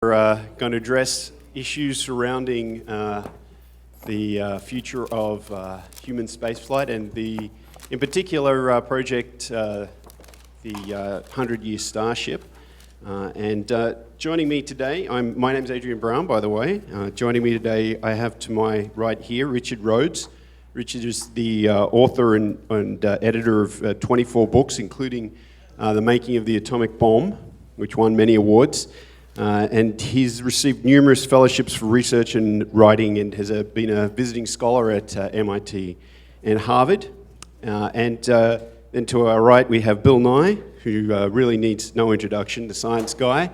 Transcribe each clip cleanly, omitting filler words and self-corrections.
We're going to address issues surrounding the future of human spaceflight and in particular, project the 100-Year Starship. Joining me today, my name's Adrian Brown, by the way. Joining me today, I have to my right here, Richard Rhodes. Richard is the author and editor of 24 books, including The Making of the Atomic Bomb, which won many awards. And he's received numerous fellowships for research and writing and has been a visiting scholar at MIT and Harvard. Then to our right, we have Bill Nye, who really needs no introduction, the science guy.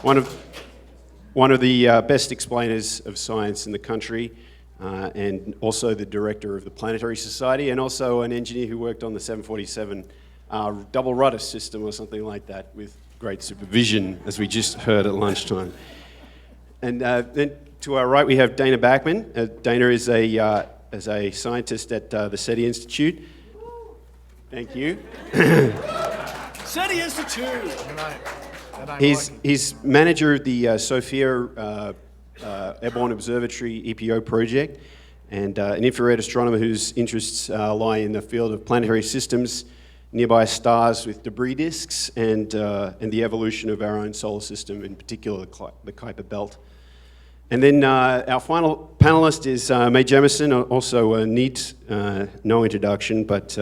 One of the best explainers of science in the country, and also the director of the Planetary Society, and also an engineer who worked on the 747 double rudder system or something like that with great supervision, as we just heard at lunchtime. And then to our right we have Dana Bachman. Dana is a scientist at the SETI Institute. Thank you. SETI Institute! He's manager of the Sophia Airborne Observatory EPO project, and an infrared astronomer whose interests lie in the field of planetary systems, nearby stars with debris disks, and the evolution of our own solar system, in particular the Kuiper Belt. And then our final panelist is Mae Jemison, also needs no introduction, but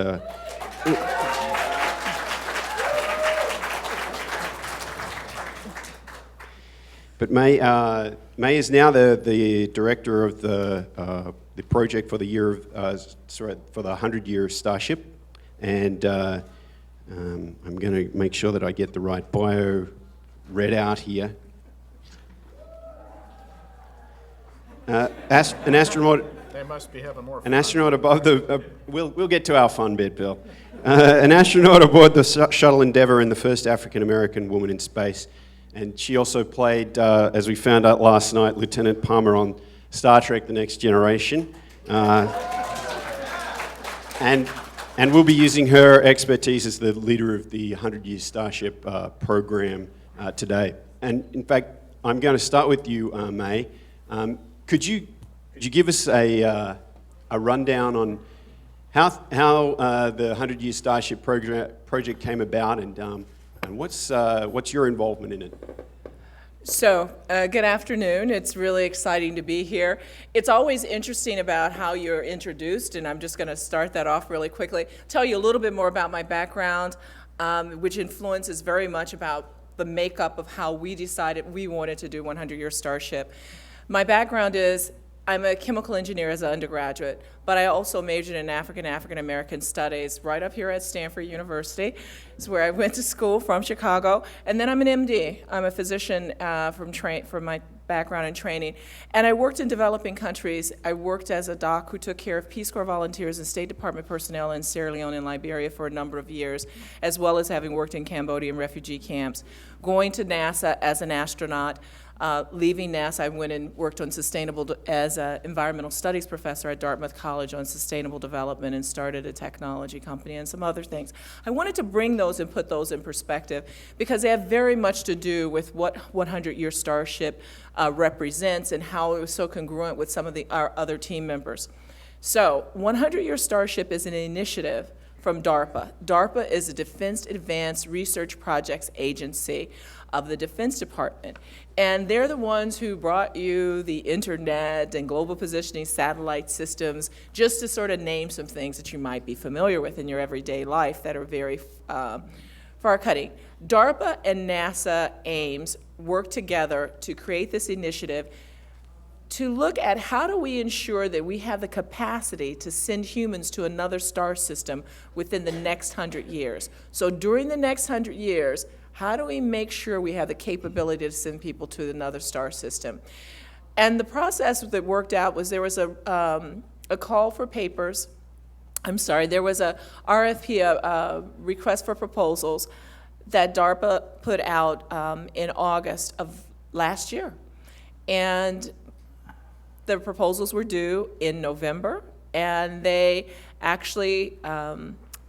Mae is now the director of the project for the for the 100-Year Starship. And I'm going to make sure that I get the right bio read out here. An astronaut. They must be having more fun. An astronaut above the. We'll get to our fun bit, Bill. An astronaut aboard the Shuttle Endeavour and the first African American woman in space, and she also played, as we found out last night, Lieutenant Palmer on Star Trek: The Next Generation. And we'll be using her expertise as the leader of the 100-Year Starship program today. And in fact, I'm going to start with you, Mae. Could you give us a rundown on how the 100-Year Starship project came about, and what's your involvement in it? So, good afternoon. It's really exciting to be here. It's always interesting about how you're introduced, and I'm just going to start that off really quickly. Tell you a little bit more about my background, which influences very much about the makeup of how we decided we wanted to do 100-Year Starship. My background is I'm a chemical engineer as an undergraduate, but I also majored in African American studies right up here at Stanford University. It's where I went to school from Chicago. And then I'm an MD. I'm a physician from my background and training. And I worked in developing countries. I worked as a doc who took care of Peace Corps volunteers and State Department personnel in Sierra Leone and Liberia for a number of years, as well as having worked in Cambodian refugee camps. Going to NASA as an astronaut. Leaving NASA, I went and worked on as an environmental studies professor at Dartmouth College on sustainable development, and started a technology company and some other things. I wanted to bring those and put those in perspective because they have very much to do with what 100-Year Starship represents and how it was so congruent with some of our other team members. So 100-Year Starship is an initiative from DARPA. DARPA is a Defense Advanced Research Projects Agency of the Defense Department. And they're the ones who brought you the internet and global positioning satellite systems, just to sort of name some things that you might be familiar with in your everyday life that are very far-cutting. DARPA and NASA Ames work together to create this initiative to look at how do we ensure that we have the capacity to send humans to another star system within the next 100 years. So during the next 100 years, how do we make sure we have the capability to send people to another star system? And the process that worked out was there was a call for papers. There was a RFP, a request for proposals, that DARPA put out in August of last year. And the proposals were due in November, and they actually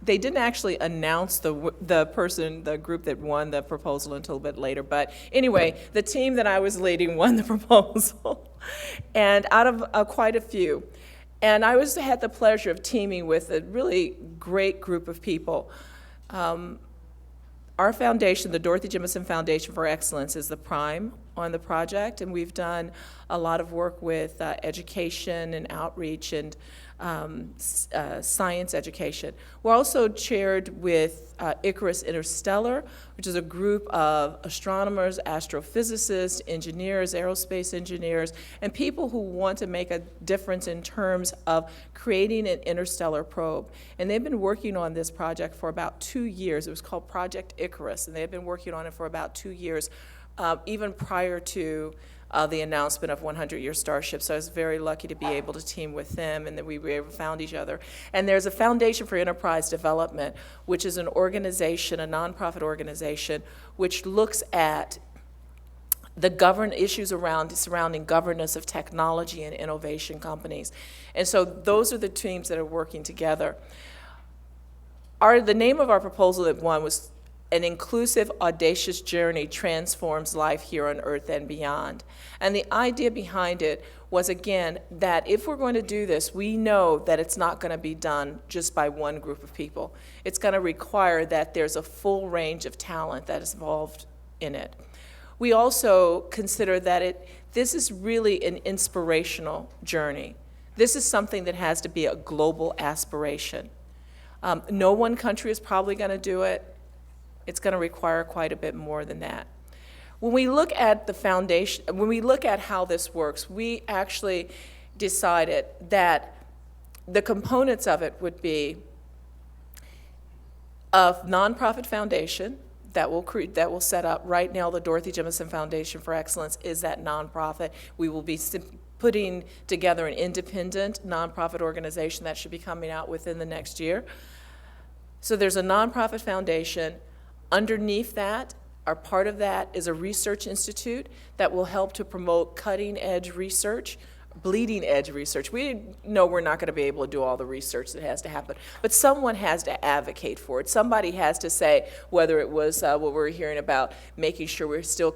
they didn't actually announce the group that won the proposal until a bit later. But anyway, the team that I was leading won the proposal, and out of quite a few. And I had the pleasure of teaming with a really great group of people. Our foundation, the Dorothy Jemison Foundation for Excellence, is the prime on the project, and we've done a lot of work with education and outreach and science education. We're also chaired with Icarus Interstellar, which is a group of astronomers, astrophysicists, engineers, aerospace engineers, and people who want to make a difference in terms of creating an interstellar probe. And they've been working on this project for about 2 years. It was called Project Icarus, and they've been working on it for about 2 years, even prior to the announcement of 100 Year Starship. So I was very lucky to be able to team with them, and that we found each other. And there's a Foundation for Enterprise Development, which is an organization, a nonprofit organization, which looks at the issues surrounding governance of technology and innovation companies. And so those are the teams that are working together. The name of our proposal that won was An Inclusive, Audacious Journey Transforms Life Here on Earth and Beyond. And the idea behind it was, again, that if we're going to do this, we know that it's not going to be done just by one group of people. It's going to require that there's a full range of talent that is involved in it. We also consider that this is really an inspirational journey. This is something that has to be a global aspiration. No one country is probably going to do it. It's going to require quite a bit more than that. When we look at the foundation, when we look at how this works, we actually decided that the components of it would be a nonprofit foundation that will set up. Right now, the Dorothy Jemison Foundation for Excellence is that nonprofit. We will be putting together an independent nonprofit organization that should be coming out within the next year. So there's a nonprofit foundation. Underneath that, or part of that, is a research institute that will help to promote cutting-edge research, bleeding-edge research. We know we're not going to be able to do all the research that has to happen, but someone has to advocate for it. Somebody has to say, whether it was what we're hearing about, making sure we're still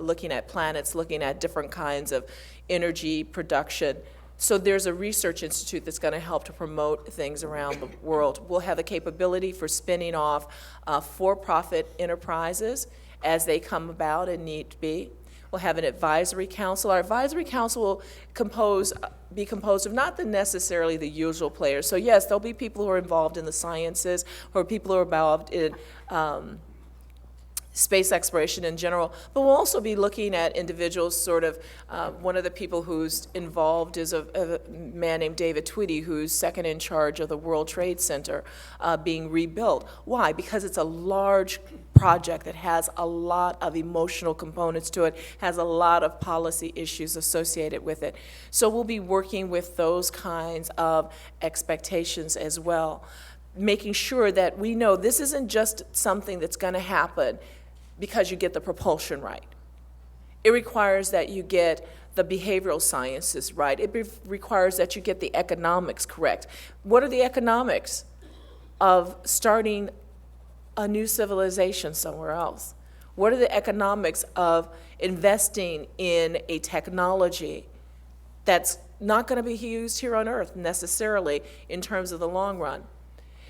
looking at planets, looking at different kinds of energy production. So there's a research institute that's going to help to promote things around the world. We'll have the capability for spinning off for-profit enterprises as they come about and need to be. We'll have an advisory council. Our advisory council will be composed of not necessarily the usual players. So yes, there'll be people who are involved in the sciences, or people who are involved in space exploration in general, but we'll also be looking at individuals one of the people who's involved is a man named David Tweedy, who's second in charge of the World Trade Center being rebuilt. Why? Because it's a large project that has a lot of emotional components to it, has a lot of policy issues associated with it. So we'll be working with those kinds of expectations as well, making sure that we know this isn't just something that's going to happen because you get the propulsion right. It requires that you get the behavioral sciences right. It requires that you get the economics correct. What are the economics of starting a new civilization somewhere else? What are the economics of investing in a technology that's not going to be used here on Earth necessarily in terms of the long run?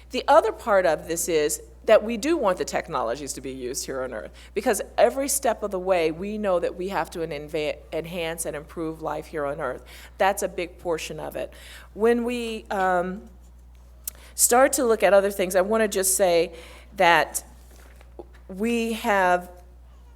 The other part of this is that we do want the technologies to be used here on Earth, because every step of the way we know that we have to enhance and improve life here on Earth. That's a big portion of it. When we start to look at other things, I want to just say that we have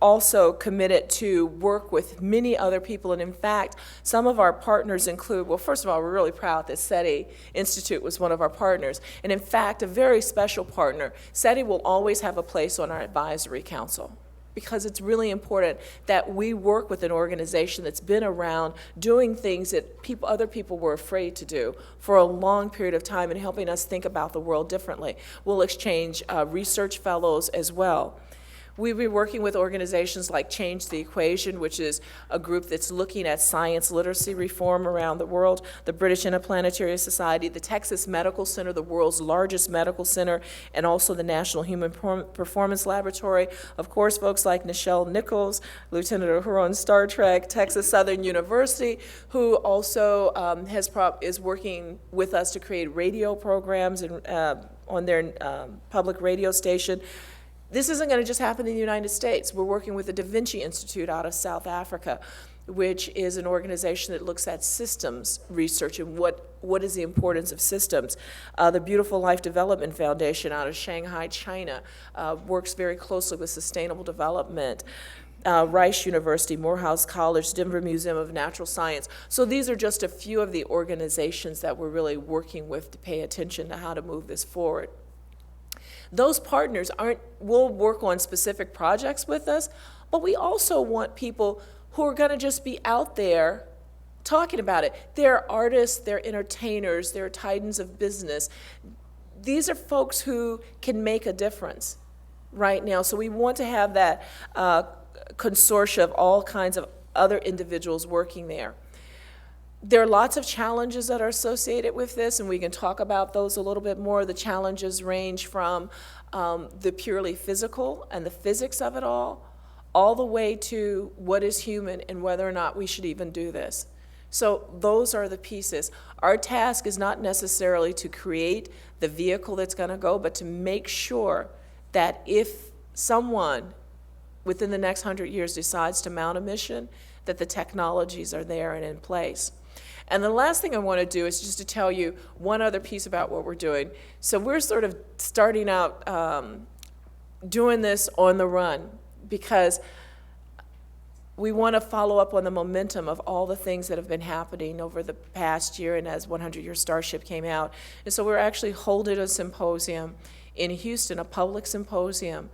also committed to work with many other people, and in fact, some of our partners include, well, first of all, we're really proud that SETI Institute was one of our partners, and in fact, a very special partner. SETI will always have a place on our advisory council, because it's really important that we work with an organization that's been around doing things that other people were afraid to do for a long period of time and helping us think about the world differently. We'll exchange research fellows as well. We've been working with organizations like Change the Equation, which is a group that's looking at science literacy reform around the world, the British Interplanetary Society, the Texas Medical Center, the world's largest medical center, and also the National Human Performance Laboratory. Of course, folks like Nichelle Nichols, Lieutenant Uhura on Star Trek, Texas Southern University, who also is working with us to create radio programs and, on their public radio station. This isn't going to just happen in the United States. We're working with the Da Vinci Institute out of South Africa, which is an organization that looks at systems research and what is the importance of systems. The Beautiful Life Development Foundation out of Shanghai, China, works very closely with sustainable development. Rice University, Morehouse College, Denver Museum of Natural Science. So these are just a few of the organizations that we're really working with to pay attention to how to move this forward. Those partners will work on specific projects with us, but we also want people who are going to just be out there talking about it. They're artists, they're entertainers, they're titans of business. These are folks who can make a difference right now. So we want to have that consortia of all kinds of other individuals working there. There are lots of challenges that are associated with this, and we can talk about those a little bit more. The challenges range from the purely physical and the physics of it all the way to what is human and whether or not we should even do this. So those are the pieces. Our task is not necessarily to create the vehicle that's going to go, but to make sure that if someone within the next 100 years decides to mount a mission, that the technologies are there and in place. And the last thing I want to do is just to tell you one other piece about what we're doing. So we're sort of starting out doing this on the run because we want to follow up on the momentum of all the things that have been happening over the past year and as 100 Year Starship came out. And so we're actually holding a symposium in Houston, a public symposium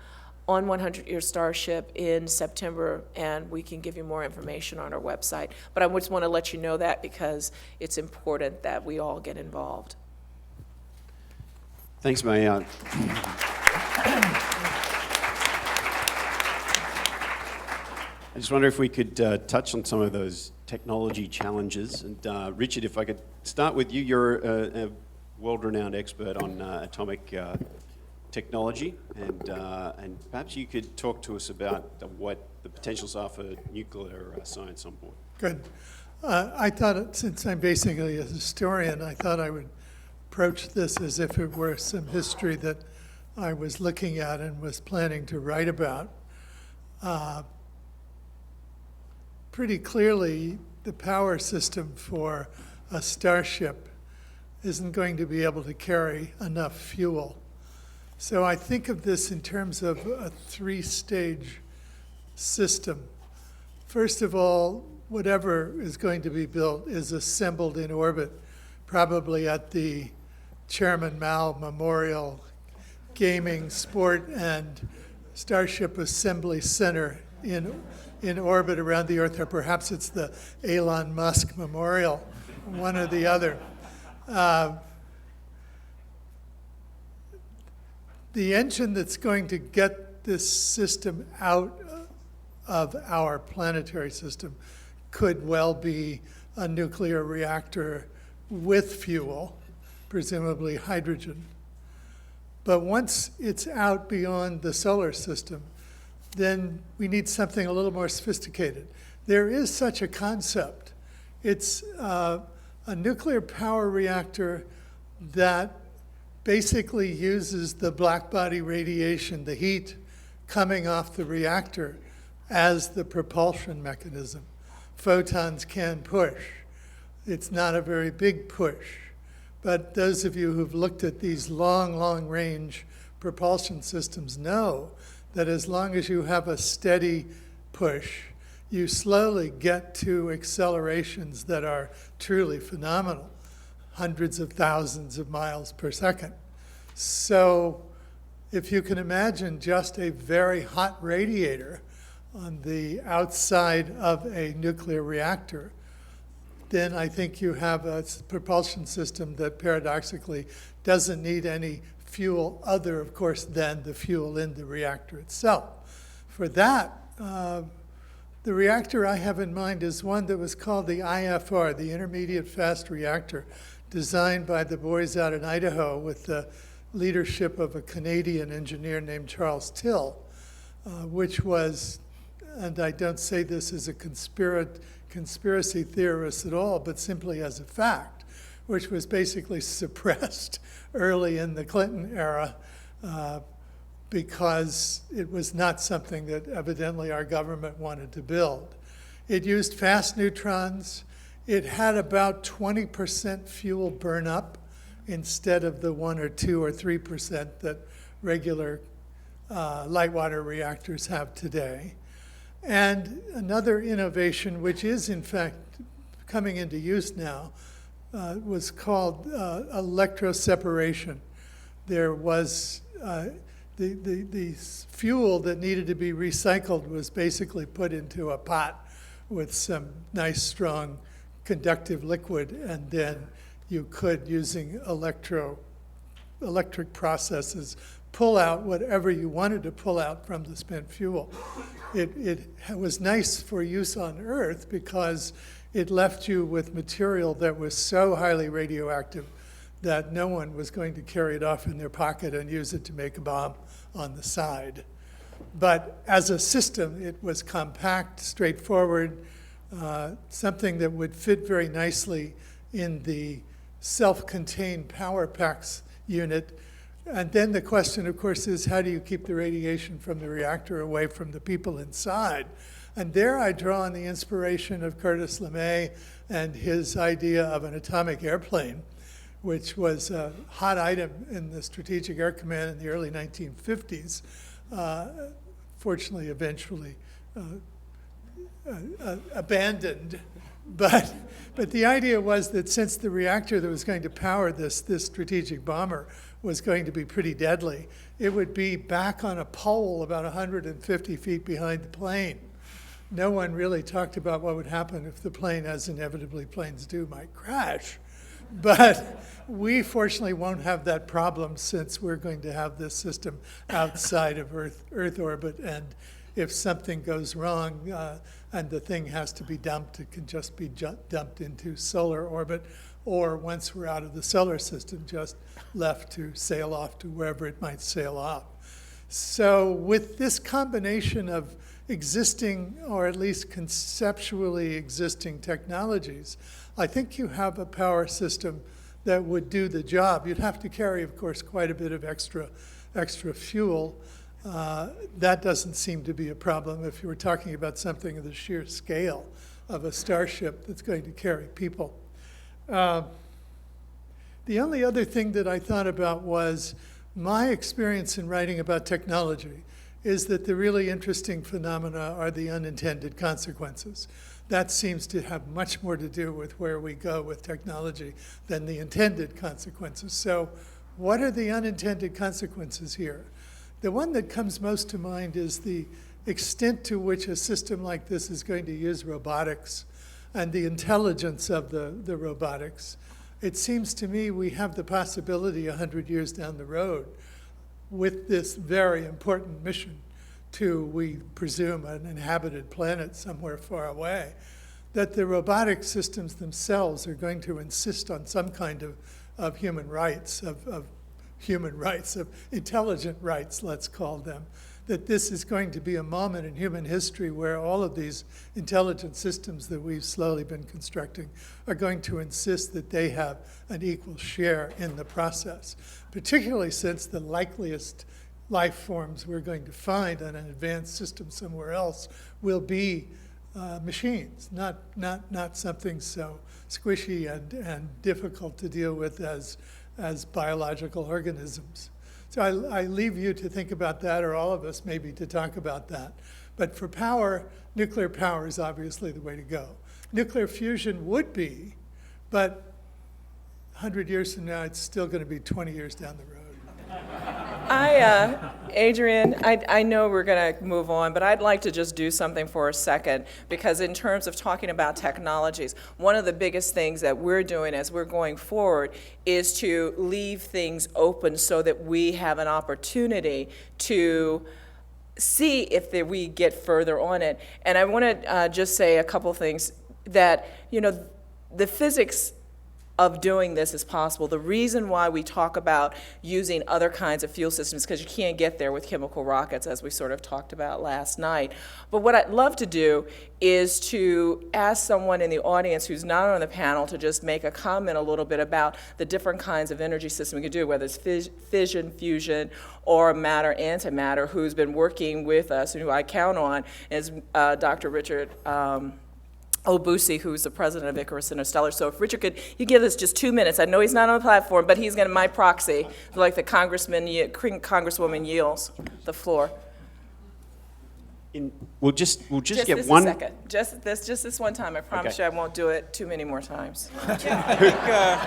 on 100 Year Starship in September, and we can give you more information on our website. But I just want to let you know that because it's important that we all get involved. Thanks, Mae. I just wonder if we could touch on some of those technology challenges. And Richard, if I could start with you, you're a world-renowned expert on atomic technology, and perhaps you could talk to us about what the potentials are for nuclear science on board. Good. I thought, since I'm basically a historian, I thought I would approach this as if it were some history that I was looking at and was planning to write about. Pretty clearly, the power system for a starship isn't going to be able to carry enough fuel. So I think of this in terms of a three-stage system. First of all, whatever is going to be built is assembled in orbit, probably at the Chairman Mao Memorial Gaming, Sport, and Starship Assembly Center in orbit around the Earth, or perhaps it's the Elon Musk Memorial, one or the other. The engine that's going to get this system out of our planetary system could well be a nuclear reactor with fuel, presumably hydrogen. But once it's out beyond the solar system, then we need something a little more sophisticated. There is such a concept. It's a nuclear power reactor that basically uses the black body radiation, the heat coming off the reactor, as the propulsion mechanism. Photons can push. It's not a very big push. But those of you who've looked at these long range propulsion systems know that as long as you have a steady push, you slowly get to accelerations that are truly phenomenal, hundreds of thousands of miles per second. So if you can imagine just a very hot radiator on the outside of a nuclear reactor, then I think you have a propulsion system that paradoxically doesn't need any fuel other, of course, than the fuel in the reactor itself. for that, the reactor I have in mind is one that was called the IFR, the Intermediate Fast Reactor, designed by the boys out in Idaho with the leadership of a Canadian engineer named Charles Till, which was, and I don't say this as a conspiracy theorist at all, but simply as a fact, which was basically suppressed early in the Clinton era because it was not something that evidently our government wanted to build. It used fast neutrons. It had about 20% fuel burn up instead of the 1 or 2 or 3% that regular light water reactors have today. And another innovation, which is in fact coming into use now, was called electroseparation. There was the fuel that needed to be recycled was basically put into a pot with some nice strong conductive liquid, and then you could, using electric processes, pull out whatever you wanted to pull out from the spent fuel. It was nice for use on Earth because it left you with material that was so highly radioactive that no one was going to carry it off in their pocket and use it to make a bomb on the side. But as a system, it was compact, straightforward, something that would fit very nicely in the self-contained power packs unit. And then the question, of course, is how do you keep the radiation from the reactor away from the people inside? And there I draw on the inspiration of Curtis LeMay and his idea of an atomic airplane, which was a hot item in the Strategic Air Command in the early 1950s, fortunately eventually abandoned. But the idea was that since the reactor that was going to power this strategic bomber was going to be pretty deadly, it would be back on a pole about 150 feet behind the plane. No one really talked about what would happen if the plane, as inevitably planes do, might crash. But we fortunately won't have that problem since we're going to have this system outside of Earth orbit, and if something goes wrong and the thing has to be dumped, it can just be dumped into solar orbit, or once we're out of the solar system, just left to sail off to wherever it might sail off. So with this combination of existing, or at least conceptually existing technologies, I think you have a power system that would do the job. You'd have to carry, of course, quite a bit of extra fuel. That doesn't seem to be a problem if you were talking about something of the sheer scale of a Starship that's going to carry people. The only other thing that I thought about was my experience in writing about technology is that the really interesting phenomena are the unintended consequences. That seems to have much more to do with where we go with technology than the intended consequences. So what are the unintended consequences here? The one that comes most to mind is the extent to which a system like this is going to use robotics and the intelligence of the robotics. It seems to me we have the possibility 100 years down the road with this very important mission to, we presume, an inhabited planet somewhere far away, that the robotic systems themselves are going to insist on some kind of human rights, of intelligent rights, let's call them, that this is going to be a moment in human history where all of these intelligent systems that we've slowly been constructing are going to insist that they have an equal share in the process, particularly since the likeliest life forms we're going to find on an advanced system somewhere else will be machines, not something so squishy and difficult to deal with as biological organisms. So I leave you to think about that, or all of us maybe to talk about that. But for power, nuclear power is obviously the way to go. Nuclear fusion would be, but 100 years from now, it's still going to be 20 years down the road. Adrian, I know we're going to move on, but I'd like to just do something for a second, because in terms of talking about technologies, one of the biggest things that we're doing as we're going forward is to leave things open so that we have an opportunity to see if we get further on it. And I want to just say a couple things that, the physics of doing this is possible. The reason why we talk about using other kinds of fuel systems, because you can't get there with chemical rockets, as we sort of talked about last night. But what I'd love to do is to ask someone in the audience who's not on the panel to just make a comment a little bit about the different kinds of energy systems we can do, whether it's fission, fusion, or matter-antimatter, who's been working with us and who I count on is Dr. Richard Obusi, who's the president of Icarus Interstellar. So if Richard could, you give us just 2 minutes. I know he's not on the platform, but he's going to my proxy, like the Congresswoman yields the floor. We'll just get this one. A second. Just this one time. I promise Okay. you I won't do it too many more times.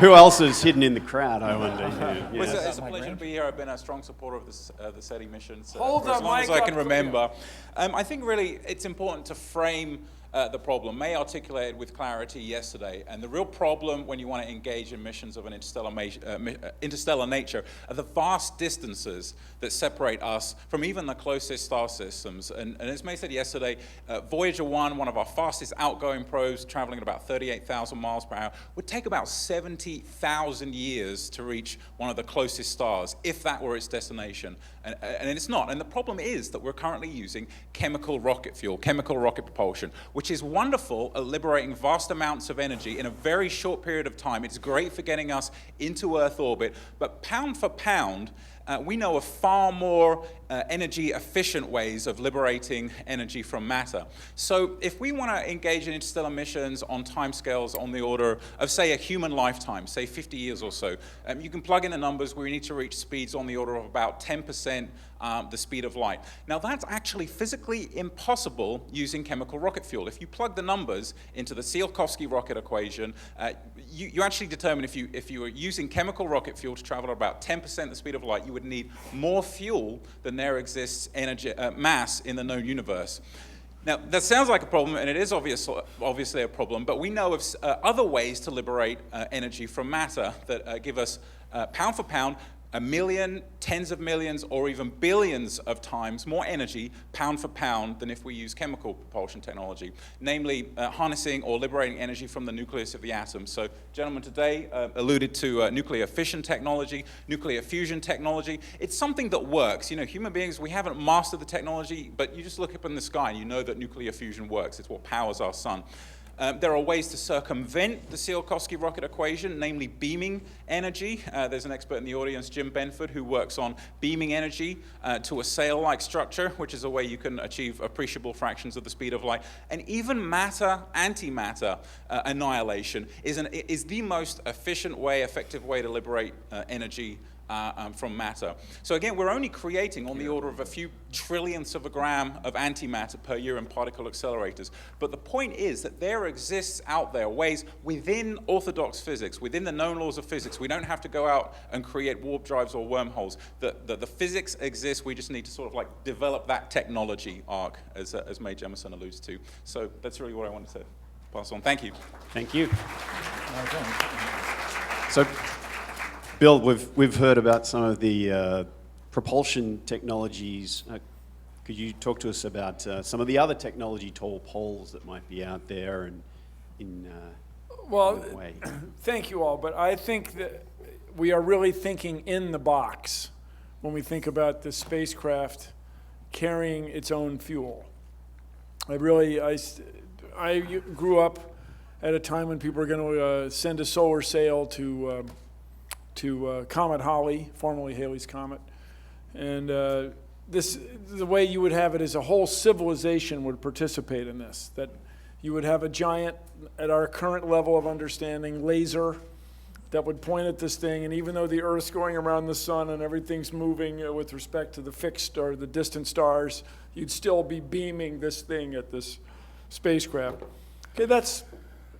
Who else is hidden in the crowd, I wonder? Well, it's a pleasure to be here. I've been a strong supporter of the SETI missions Hold for the as long as mic I can up for remember. I think really it's important to frame the problem. Mae articulated with clarity yesterday, and the real problem when you want to engage in missions of an interstellar nature are the vast distances that separate us from even the closest star systems. And as Mae said yesterday, Voyager 1, one of our fastest outgoing probes, traveling at about 38,000 miles per hour, would take about 70,000 years to reach one of the closest stars, if that were its destination. And it's not. And the problem is that we're currently using chemical rocket fuel, chemical rocket propulsion, which is wonderful at liberating vast amounts of energy in a very short period of time. It's great for getting us into Earth orbit, but pound for pound, we know of far more energy efficient ways of liberating energy from matter. So if we want to engage in interstellar missions on timescales on the order of, say, a human lifetime, say 50 years or so, you can plug in the numbers where we need to reach speeds on the order of about 10% the speed of light. Now that's actually physically impossible using chemical rocket fuel. If you plug the numbers into the Tsiolkovsky rocket equation, you actually determine if you were using chemical rocket fuel to travel at about 10% the speed of light, you would need more fuel than there exists mass in the known universe. Now, that sounds like a problem, and it is obviously a problem, but we know of other ways to liberate energy from matter that give us, pound for pound, 1 million, tens of millions, or even billions of times more energy, pound for pound, than if we use chemical propulsion technology, namely harnessing or liberating energy from the nucleus of the atom. So, gentlemen today alluded to nuclear fission technology, nuclear fusion technology. It's something that works. You know, human beings, we haven't mastered the technology, but you just look up in the sky and you know that nuclear fusion works. It's what powers our sun. There are ways to circumvent the Tsiolkovsky rocket equation, namely beaming energy. There's an expert in the audience, Jim Benford, who works on beaming energy to a sail-like structure, which is a way you can achieve appreciable fractions of the speed of light. And even matter-antimatter annihilation is the most efficient way, effective way to liberate energy from matter. So again, we're only creating on the order of a few trillionths of a gram of antimatter per year in particle accelerators. But the point is that there exists out there ways within orthodox physics, within the known laws of physics. We don't have to go out and create warp drives or wormholes. The physics exists. We just need to sort of like develop that technology arc, as Mae Jemison alludes to. So that's really what I wanted to pass on. Thank you. Thank you. So, Bill, we've heard about some of the propulsion technologies. Could you talk to us about some of the other technology tall poles that might be out there and in Well, a way? thank you all, but I think that we are really thinking in the box when we think about the spacecraft carrying its own fuel. I grew up at a time when people were going to send a solar sail to Comet Halley, formerly Halley's Comet. And the way you would have it is a whole civilization would participate in this, that you would have a giant, at our current level of understanding, laser that would point at this thing, and even though the Earth's going around the sun and everything's moving with respect to the fixed or the distant stars, you'd still be beaming this thing at this spacecraft. Okay, that's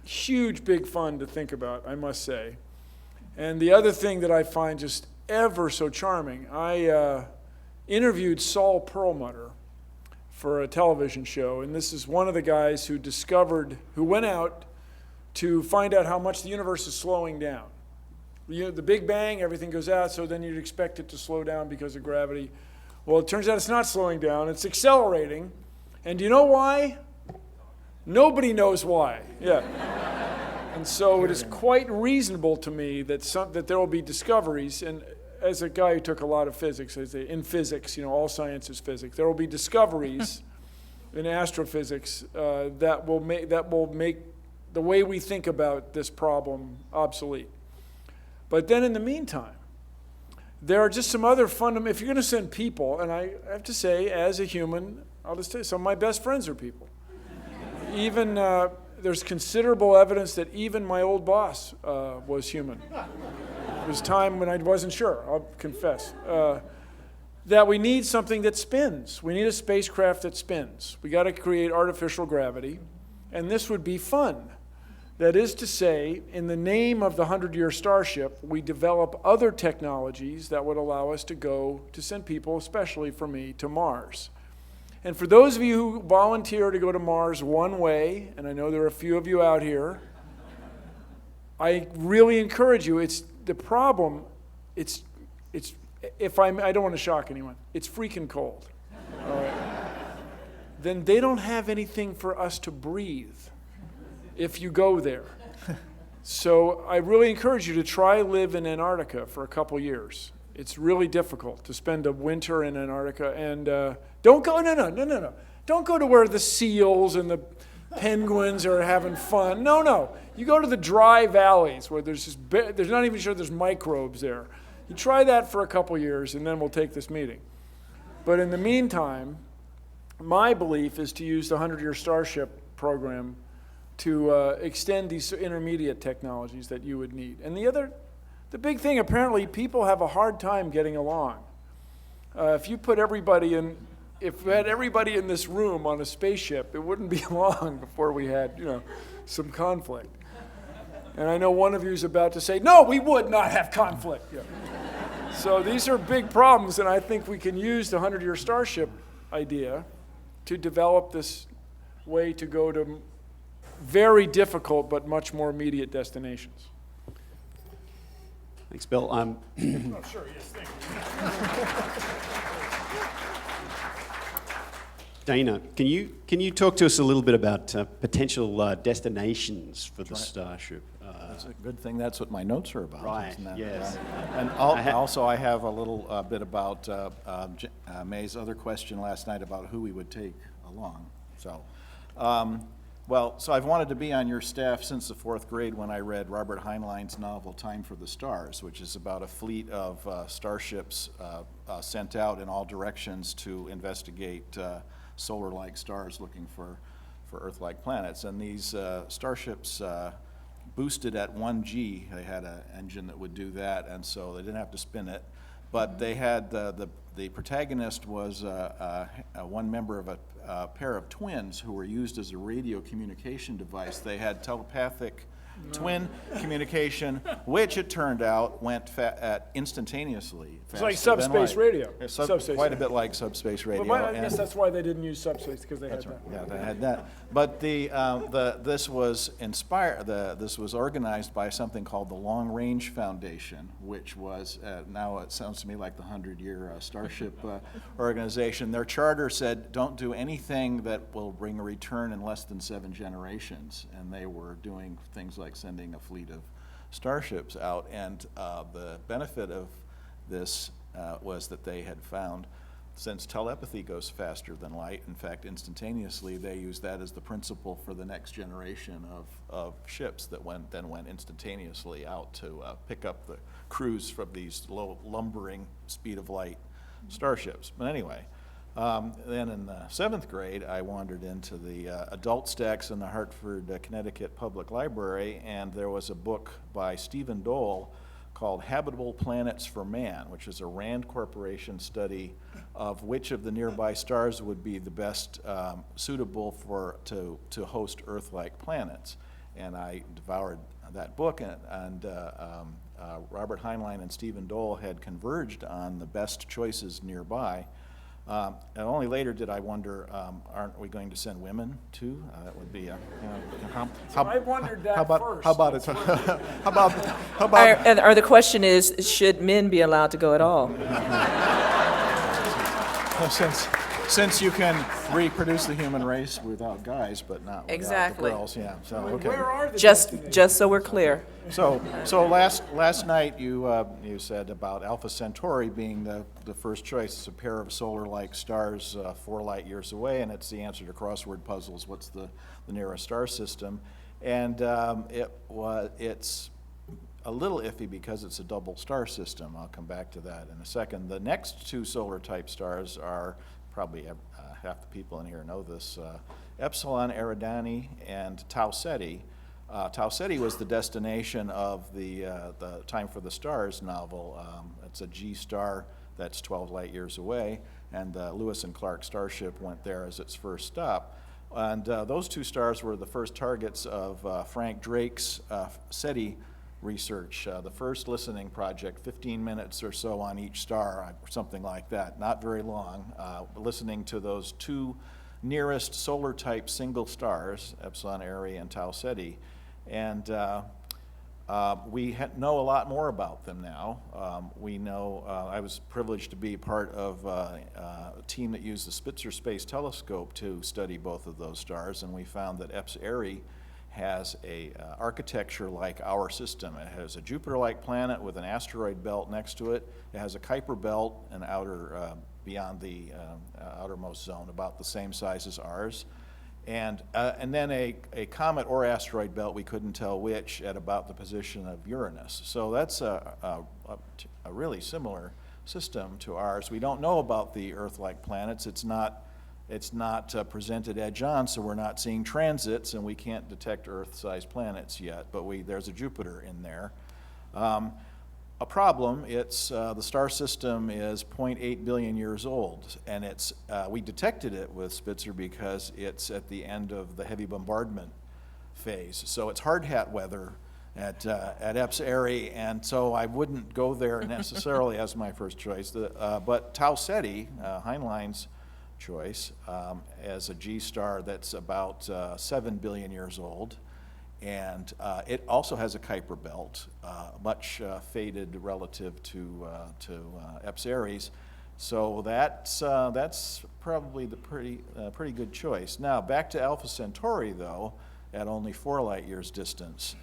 huge, big fun to think about, I must say. And the other thing that I find just ever so charming, I interviewed Saul Perlmutter for a television show, and this is one of the guys who went out to find out how much the universe is slowing down. The Big Bang, everything goes out, so then you'd expect it to slow down because of gravity. Well, it turns out it's not slowing down, it's accelerating. And do you know why? Nobody knows why. Yeah. And so it is quite reasonable to me that there will be discoveries, and as a guy who took a lot of physics, in physics, all science is physics, there will be discoveries in astrophysics that will make the way we think about this problem obsolete. But then in the meantime, there are just some other fundamental, if you're going to send people, and I have to say, as a human, I'll just tell you, some of my best friends are people. Even, there's considerable evidence that even my old boss was human. It was time when I wasn't sure, I'll confess. That we need something that spins. We need a spacecraft that spins. We got to create artificial gravity, and this would be fun. That is to say, in the name of the 100-year Starship, we develop other technologies that would allow us to send people, especially for me, to Mars. And for those of you who volunteer to go to Mars one way, and I know there are a few of you out here, I really encourage you. It's the problem. I don't want to shock anyone. It's freaking cold. All right. Then they don't have anything for us to breathe if you go there. So I really encourage you to try live in Antarctica for a couple years. It's really difficult to spend a winter in Antarctica, and don't go. No. Don't go to where the seals and the penguins are having fun. No. You go to the dry valleys where there's not even sure there's microbes there. You try that for a couple years, and then we'll take this meeting. But in the meantime, my belief is to use the 100-year Starship program to extend these intermediate technologies that you would need. And the big thing, apparently, people have a hard time getting along. If we had everybody in this room on a spaceship, it wouldn't be long before we had, some conflict. And I know one of you is about to say, no, we would not have conflict. Yeah. So these are big problems, and I think we can use the 100-year Starship idea to develop this way to go to very difficult but much more immediate destinations. Thanks, Bill. Oh, sure, yes, thank you. Dana, can you talk to us a little bit about potential destinations for the Starship? That's a good thing. That's what my notes are about. Right, Isn't that? yes. And also, I have a little bit about Mae's other question last night about who we would take along. So, so I've wanted to be on your staff since the 4th grade when I read Robert Heinlein's novel Time for the Stars, which is about a fleet of starships sent out in all directions to investigate solar-like stars looking for Earth-like planets. And these starships boosted at 1G. They had an engine that would do that, and so they didn't have to spin it. But they had the protagonist was one member of a pair of twins who were used as a radio communication device. They had telepathic twin communication, which it turned out went instantaneously. It's like subspace radio. Quite a bit like subspace radio. Well, I guess that's why they didn't use subspace, because they had that. Yeah, they had that. But this was inspired. This was organized by something called the Long Range Foundation, which was now it sounds to me like the 100-year Starship organization. Their charter said, "Don't do anything that will bring a return in less than 7 generations," and they were doing things like sending a fleet of starships out. And the benefit of this was that they had found, since telepathy goes faster than light, in fact, instantaneously, they used that as the principle for the next generation of ships that then went instantaneously out to pick up the crews from these low lumbering speed of light starships. But anyway, then in the 7th grade, I wandered into the adult stacks in the Hartford, Connecticut Public Library, and there was a book by Stephen Dole called Habitable Planets for Man, which is a Rand Corporation study of which of the nearby stars would be the best suitable to host Earth-like planets. And I devoured that book, and Robert Heinlein and Stephen Dole had converged on the best choices nearby. And only later did I wonder, aren't we going to send women too? That would be I wondered that first. The question is, should men be allowed to go at all? Since you can reproduce the human race without guys, but not without Exactly. the girls, yeah. So Wait, okay. where are the Just destinations? so we're clear. So last night you said about Alpha Centauri being the first choice. It's a pair of solar-like stars 4 light years away, and it's the answer to crossword puzzles. What's the nearest star system? And it's a little iffy because it's a double star system. I'll come back to that in a second. The next 2 solar-type stars are probably half the people in here know this: Epsilon Eridani and Tau Ceti. Tau Ceti was the destination of the Time for the Stars novel. It's a G star that's 12 light years away, and Lewis and Clark Starship went there as its first stop. And those 2 stars were the first targets of Frank Drake's SETI research, the first listening project, 15 minutes or so on each star, something like that, not very long, listening to those 2 nearest solar-type single stars, Epsilon Eridani and Tau Ceti. And we know a lot more about them now. We know, I was privileged to be part of a team that used the Spitzer Space Telescope to study both of those stars, and we found that Eridani has a architecture like our system. It has a Jupiter-like planet with an asteroid belt next to it. It has a Kuiper belt, an outer, beyond the outermost zone, about the same size as ours. And then a comet or asteroid belt, we couldn't tell which, at about the position of Uranus. So that's a really similar system to ours. We don't know about the Earth-like planets. It's not presented edge-on, so we're not seeing transits, and we can't detect Earth-sized planets yet, but there's a Jupiter in there. A problem, the star system is 0.8 billion years old, and we detected it with Spitzer because it's at the end of the heavy bombardment phase. So it's hard hat weather at Eridani, and so I wouldn't go there necessarily as my first choice. But Tau Ceti, Heinlein's choice, as a G star that's about 7 billion years old. And it also has a Kuiper belt, much faded relative to Eridani's. So that's probably the pretty good choice. Now back to Alpha Centauri, though, at only 4 light years distance.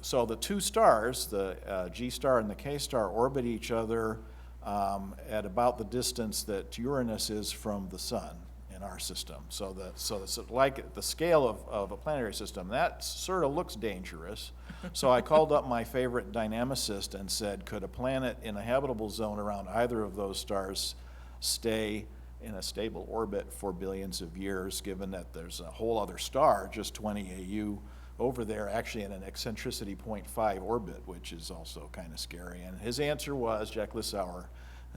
So the 2 stars, the G star and the K star, orbit each other at about the distance that Uranus is from the sun in our system. So it's like the scale of a planetary system. That sort of looks dangerous. So I called up my favorite dynamicist and said, could a planet in a habitable zone around either of those stars stay in a stable orbit for billions of years, given that there's a whole other star, just 20 AU, over there, actually in an eccentricity 0.5 orbit, which is also kind of scary. And his answer was, Jack Lissauer,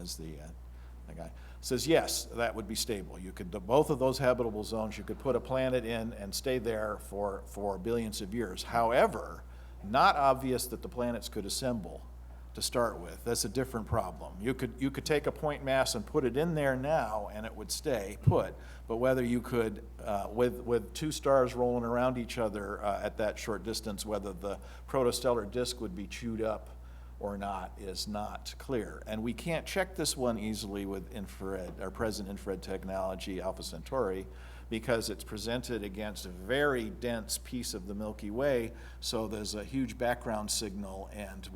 as the guy, says, yes, that would be stable. You could, both of those habitable zones, you could put a planet in and stay there for billions of years. However, not obvious that the planets could assemble to start with. That's a different problem. You could take a point mass and put it in there now and it would stay put, but whether you could, with 2 stars rolling around each other at that short distance, whether the protostellar disk would be chewed up or not is not clear. And we can't check this one easily with infrared, our present infrared technology, Alpha Centauri, because it's presented against a very dense piece of the Milky Way, so there's a huge background signal, and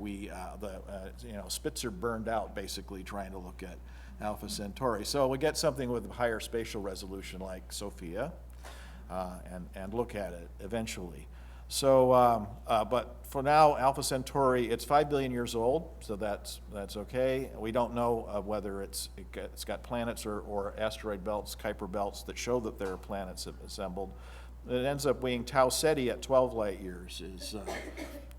Spitzer burned out basically trying to look at Alpha Centauri. So we get something with higher spatial resolution like SOFIA, and look at it eventually. So, but for now, Alpha Centauri, it's 5 billion years old, so that's okay. We don't know whether it's got planets or asteroid belts, Kuiper belts that show that there are planets assembled. It ends up being Tau Ceti at 12 light years is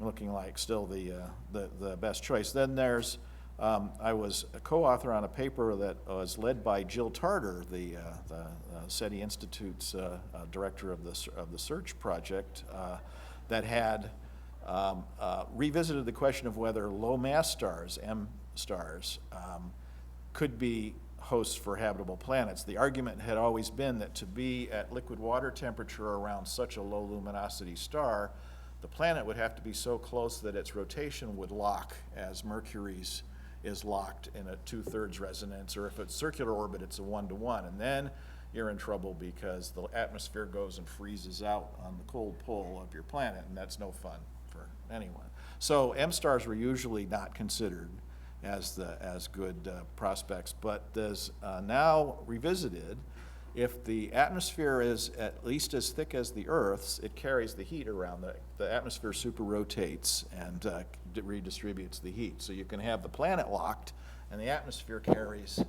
looking like still the best choice. Then there's I was a co-author on a paper that was led by Jill Tarter, the SETI Institute's director of the search project, that had revisited the question of whether low mass stars, M stars, could be hosts for habitable planets. The argument had always been that to be at liquid water temperature around such a low luminosity star, the planet would have to be so close that its rotation would lock as Mercury's is locked in a 2/3 resonance, or if it's circular orbit, it's a 1-to-1. And then you're in trouble because the atmosphere goes and freezes out on the cold pole of your planet, and that's no fun for anyone. So M-stars were usually not considered as good prospects, but there's now revisited. If the atmosphere is at least as thick as the Earth's, it carries the heat around. The atmosphere super rotates and redistributes the heat. So you can have the planet locked, and the atmosphere carries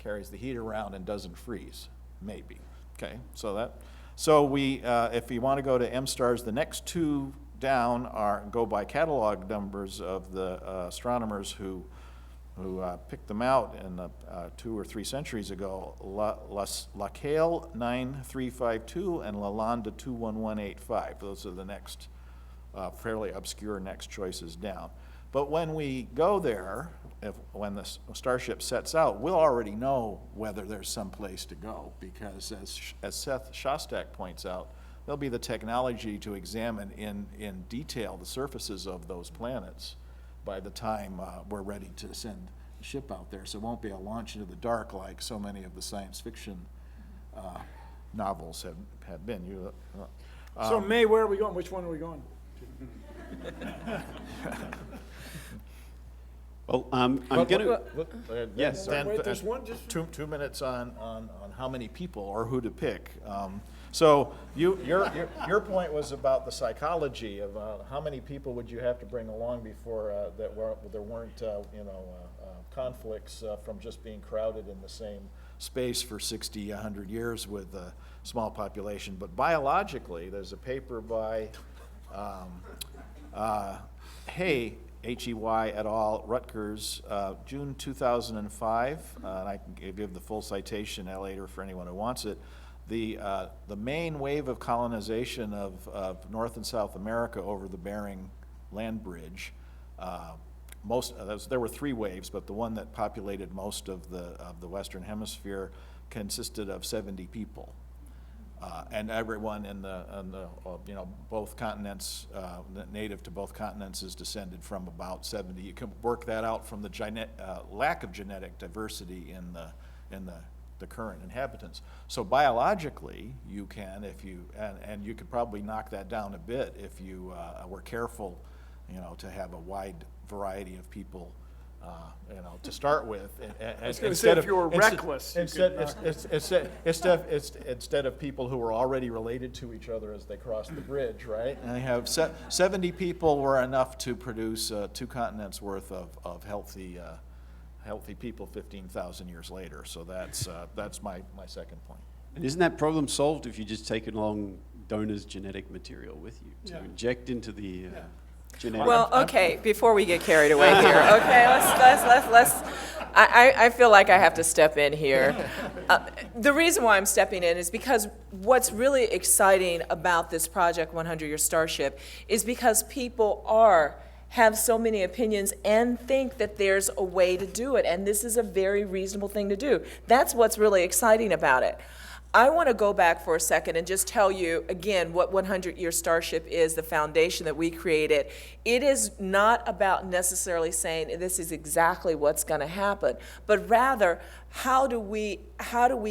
the heat around and doesn't freeze, maybe. Okay, so we if you want to go to M-stars, the next two down go by catalog numbers of the astronomers who picked them out in 2 or 3 centuries ago: Lacaille 9352 and Lalande 21185. Those are the next fairly obscure next choices down. But when we go there, when the Starship sets out, we'll already know whether there's some place to go, because as Seth Shostak points out, there'll be the technology to examine in detail the surfaces of those planets by the time we're ready to send a ship out there. So it won't be a launch into the dark like so many of the science fiction novels have been. So Mae, where are we going? Which one are we going? Well, I'm going to... Yes, Wait, there's one just... 2 minutes on how many people or who to pick. So your point was about the psychology of how many people would you have to bring along before there weren't conflicts from just being crowded in the same space for 60, 100 years with a small population. But biologically, there's a paper by Hey et al., Rutgers, June 2005, and I can give the full citation later for anyone who wants it. The main wave of colonization of North and South America over the Bering land bridge, there were 3 waves, but the one that populated most of the Western Hemisphere consisted of 70 people. And everyone in both continents, native to both continents, is descended from about 70. You can work that out from the lack of genetic diversity in the current inhabitants. So biologically, you can, and you could probably knock that down a bit if you were careful, to have a wide variety of people. To start with, instead of you were reckless, instead of people who were already related to each other as they crossed the bridge, right? And I have 70 people were enough to produce 2 continents worth of healthy people 15,000 years later. So that's my second point. And isn't that problem solved if you just take along donors' genetic material with you to inject into the genetic? Well, okay, before we get carried away here, okay, let's I feel like I have to step in here. The reason why I'm stepping in is because what's really exciting about this project, 100-Year Starship, is because people have so many opinions and think that there's a way to do it, and this is a very reasonable thing to do. That's what's really exciting about it. I want to go back for a second and just tell you again what 100-Year Starship is, the foundation that we created. It is not about necessarily saying this is exactly what's going to happen, but rather how do we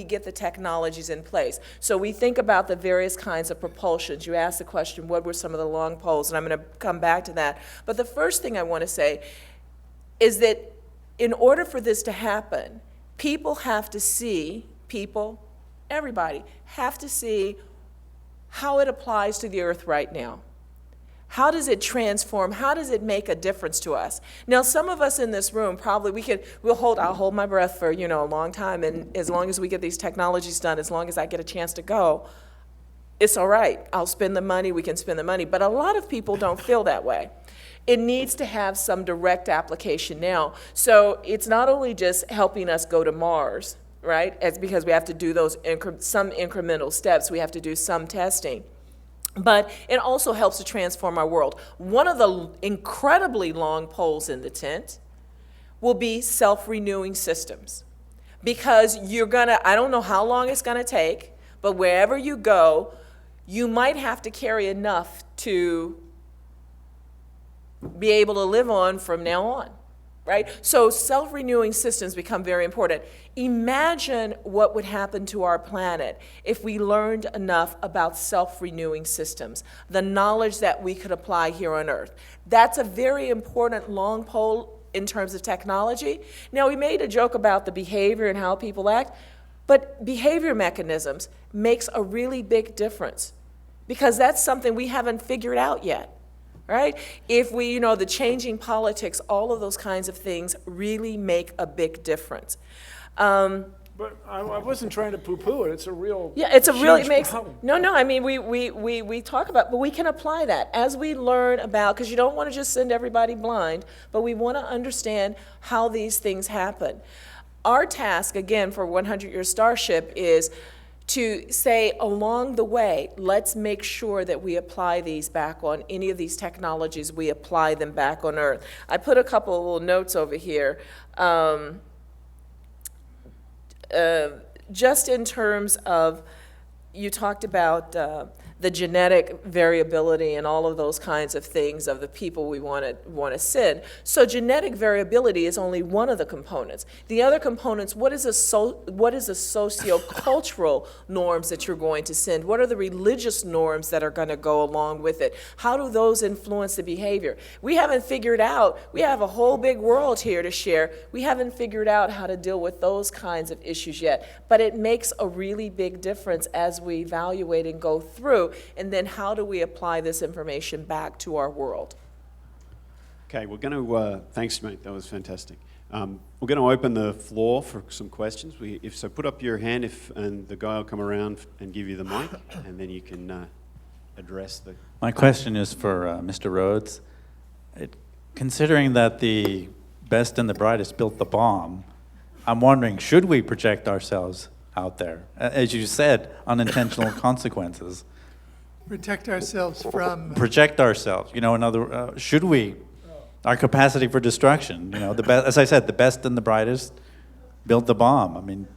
get the technologies in place? So we think about the various kinds of propulsions. You asked the question, what were some of the long poles? And I'm going to come back to that. But the first thing I want to say is that in order for this to happen, everybody have to see how it applies to the Earth right now. How does it transform? How does it make a difference to us? Now, some of us in this room probably I'll hold my breath for a long time, and as long as we get these technologies done, as long as I get a chance to go, it's all right. I'll spend the money, we can spend the money. But a lot of people don't feel that way. It needs to have some direct application now. So it's not only just helping us go to Mars, right? It's because we have to do some incremental steps. We have to do some testing. But it also helps to transform our world. One of the incredibly long poles in the tent will be self-renewing systems. Because I don't know how long it's gonna take, but wherever you go, you might have to carry enough to be able to live on from now on. right? So self-renewing systems become very important. Imagine what would happen to our planet if we learned enough about self-renewing systems, the knowledge that we could apply here on Earth. That's a very important long pole in terms of technology. Now, we made a joke about the behavior and how people act, but behavior mechanisms makes a really big difference because that's something we haven't figured out yet. Right? If we, the changing politics, all of those kinds of things really make a big difference. But I wasn't trying to poo-poo it. It's a real It's a really huge makes problem. no. I mean, we talk about, but we can apply that as we learn about, because you don't want to just send everybody blind, but we want to understand how these things happen. Our task, again, for 100 Year Starship is to say along the way, let's make sure that we apply these back on any of these technologies, we apply them back on Earth. I put a couple of little notes over here. Just in terms of, you talked about the genetic variability and all of those kinds of things of the people we want to send. So genetic variability is only one of the components. The other components, what is the socio-cultural norms that you're going to send? What are the religious norms that are going to go along with it? How do those influence the behavior? We haven't figured out, we have a whole big world here to share. We haven't figured out how to deal with those kinds of issues yet. But it makes a really big difference as we evaluate and go through. And then how do we apply this information back to our world? Okay, we're going to, thanks mate, that was fantastic. We're going to open the floor for some questions. If so, put up your hand and the guy will come around and give you the mic, and then you can address the... My question is for Mr. Rhodes. Considering that the best and the brightest built the bomb, I'm wondering, should we project ourselves out there? As you said, unintentional consequences. Protect ourselves from... Project ourselves, should we? Our capacity for destruction, as I said, the best and the brightest built the bomb. I mean,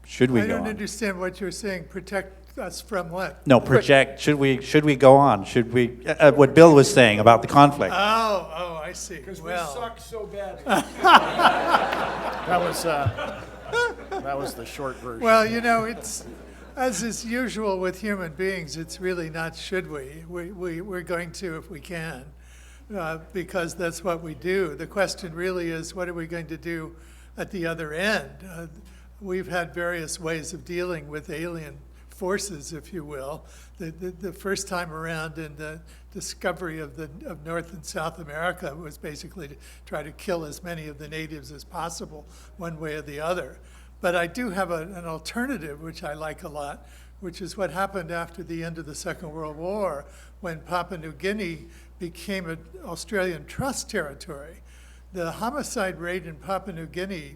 should we I go don't on? understand what you're saying. Protect us from what? No, project, should we go on? Should we, what Bill was saying about the conflict. Oh, I see. Because Well, we suck so bad. That was the short version. well, it's, as is usual with human beings, it's really not should we. We're going to if we can, because that's what we do. The question really is, what are we going to do at the other end? We've had various ways of dealing with alien forces, if you will. The first time around in the discovery of North and South America was basically to try to kill as many of the natives as possible, one way or the other. But I do have an alternative, which I like a lot, which is what happened after the end of the Second World War, when Papua New Guinea became an Australian trust territory. The homicide rate in Papua New Guinea,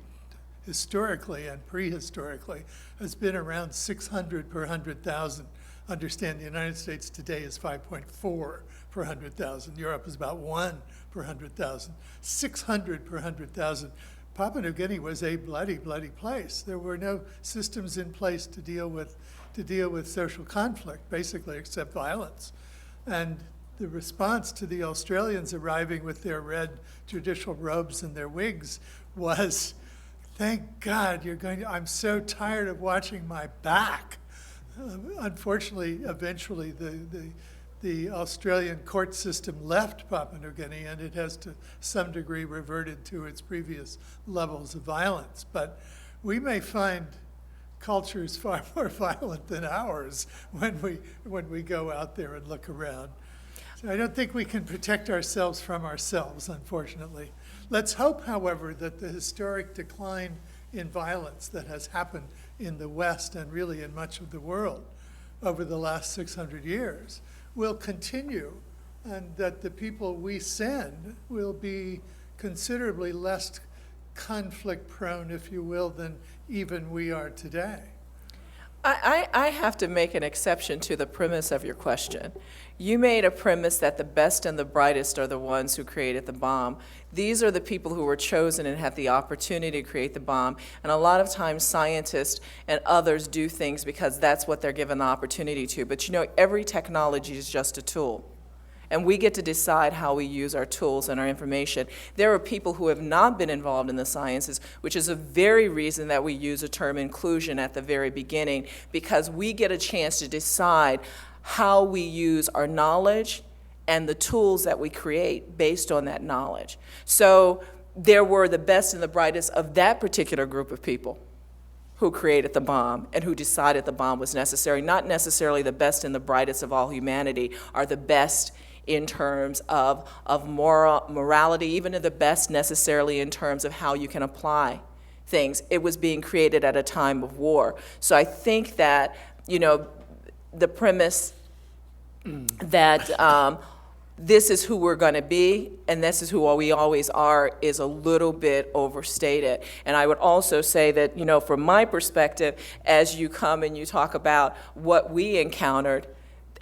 historically and prehistorically, has been around 600 per 100,000. Understand the United States today is 5.4 per 100,000. Europe is about 1 per 100,000. 600 per 100,000. Papua New Guinea was a bloody, bloody place. There were no systems in place to deal with social conflict, basically, except violence. And the response to the Australians arriving with their red judicial robes and their wigs was, thank God I'm so tired of watching my back. Unfortunately, eventually the Australian court system left Papua New Guinea, and it has to some degree reverted to its previous levels of violence. But we may find cultures far more violent than ours when we go out there and look around. So I don't think we can protect ourselves from ourselves, unfortunately. Let's hope, however, that the historic decline in violence that has happened in the West and really in much of the world over the last 600 years will continue, and that the people we send will be considerably less conflict prone, if you will, than even we are today. I have to make an exception to the premise of your question. You made a premise that the best and the brightest are the ones who created the bomb. These are the people who were chosen and had the opportunity to create the bomb. And a lot of times scientists and others do things because that's what they're given the opportunity to. But every technology is just a tool. and we get to decide how we use our tools and our information. There are people who have not been involved in the sciences, which is a very reason that we use the term inclusion at the very beginning, because we get a chance to decide how we use our knowledge and the tools that we create based on that knowledge. So there were the best and the brightest of that particular group of people who created the bomb and who decided the bomb was necessary. Not necessarily the best and the brightest of all humanity are the best in terms of morality, even the best necessarily in terms of how you can apply things. It was being created at a time of war. So I think that, you know, the premise that this is who we're going to be and this is who we always are is a little bit overstated. And I would also say that, you know, from my perspective, as you come and you talk about what we encountered,